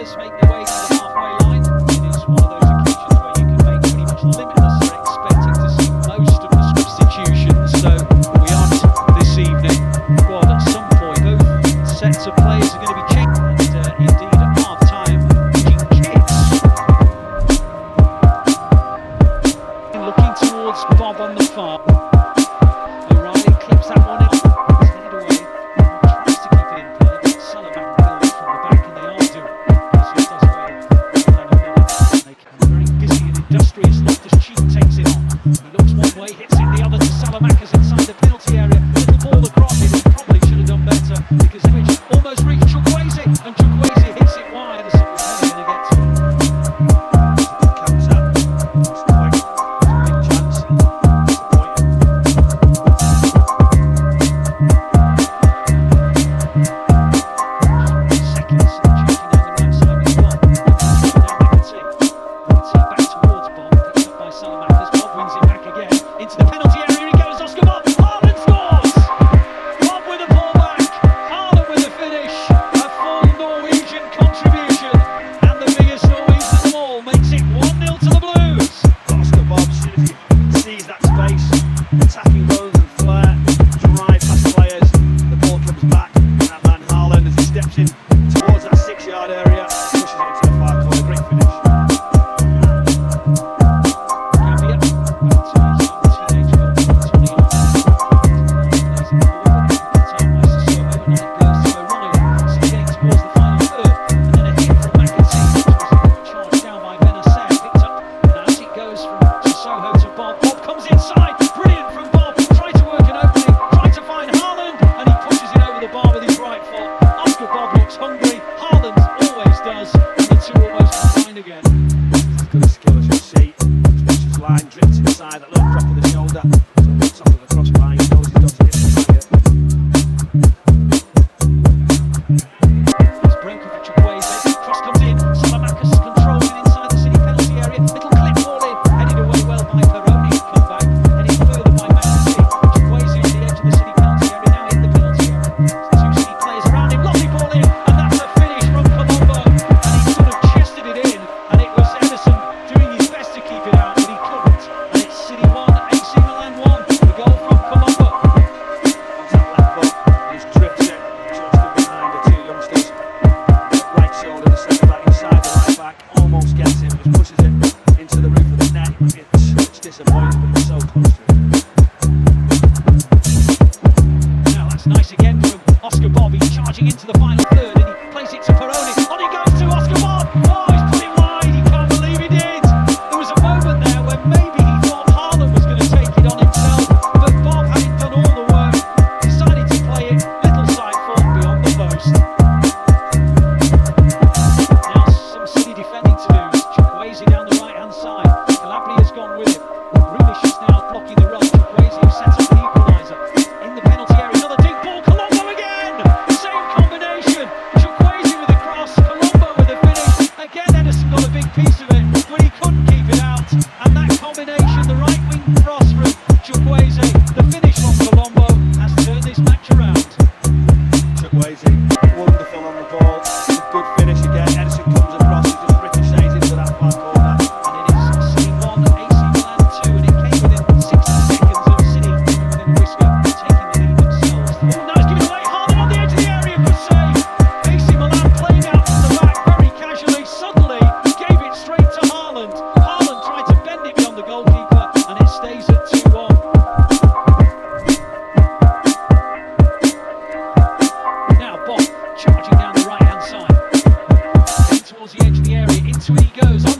players make their way to the halfway line. It is one of those occasions where you can make pretty much limitless and expecting to see most of the substitutions. So we aren't this evening. Well, at some point, both sets of players are going to be changed. And indeed, at half-time, kicks. Looking towards Bobb on the far. O'Reilly clips that one in. Headed away. Tries to keep it in play, but Sullivan builds from the back, and they are doing it. As he does well. They can be very busy and industrious. Loftus-Cheek takes it on. He looks one way, hits it the other to Salamakas inside the penalty area. Little ball across it. He probably should have done better because Image almost reached Chukwueze, and Chukwueze hits it wide. As it was never going to get to it. Comes up. It's quite a big chance. Seconds checking down the right side with Bobb. Now McAtee. McAtee back towards Bobb. Picked up by Salamakas. Bobb wins it back again. Into the penalty area. Here he goes. Oscar Bobb. Haaland scores! Bobb with the ball back. Haaland with the finish. A full Norwegian contribution. And the biggest Norwegian of them all makes it 1-0 to the Blues. Oscar Bobb, as soon as he sees that space, attacking goals and flair, drive past players, the ball comes back, and that man Haaland, as he steps in towards that 6-yard area, pushes it into the far corner. Great finish. Gambia, back to his teenage goal from 20 yards. Plays it forward, time by Sissoko, and then it goes to O'Reilly. So getting towards the final third, and then a hit from McAtee, which was charged down by Benacer, picked up, and as it goes from Sissoko to Bobb. Bobb comes inside, brilliant from Bobb, tried to work an opening, tried to find Haaland, and he pushes it over the bar with his right foot. Oscar Bobb looks hungry, Haaland always does, and the two almost combine again. As good a skill as you'll see. Just watch his line drifts inside, that little drop of the shoulder, to the top of the crossbar. He knows he doesn't get the target. It's Brinkovic Chukwueze, cross comes in, Salamakas controls it inside the City penalty area, little clip ball in, headed away well by Peroni, come back, headed further by McAtee. Chukwueze on the edge of the City penalty area, now in the penalty area. Two City players around him, lovely ball in, and that's a finish from Colombo, and he sort of chested it in, and it was Ederson doing his best to keep it out, but he couldn't, and it's City 1, AC Milan 1, the goal from Colombo. Onto that left foot, and just drifts it, just behind the two youngsters. Right shoulder, the centre back inside the right back, almost gets him, just pushes it into the roof of the net. It might be a touch disappointing, but it's so close to him. Now that's nice again from Oscar Bobb. He's charging into the final third, and he plays it to Peroni. On he goes to Oscar Bobb. Oh, he's put it wide. He can't believe he did. There was a moment there where maybe he thought Haaland was going to take it on himself, but Bobb, having done all the work, decided to play it little side foot beyond the post. Now some City defending to do. Chukwueze down the right-hand side. Calabria's gone with it. Grealish is now blocking the run. Chukwueze who sets up the equaliser. In the penalty area, another deep ball. Colombo again! Same combination. Chukwueze with a cross. Colombo with a finish. Again, Ederson got a big piece of it, but he couldn't keep it out. And that combination, the right wing cross from Chukwueze, the finish from Colombo, has turned this match around. Chukwueze, wonderful on the ball. It's a good finish again. Ederson comes across, he just ricochets into that far corner. And it is City 1, AC Milan 2, and it came within 60 seconds of City within a whisker taking the lead themselves. Oh, now it's given away. Haaland on the edge of the area, good save. AC Milan playing out from the back very casually. Suddenly gave it straight to Haaland. Haaland tried to bend it beyond the goalkeeper, and it stays at 2-1. Now Bobb charging down the right-hand side. Heading towards the edge of the area. Into it he goes. On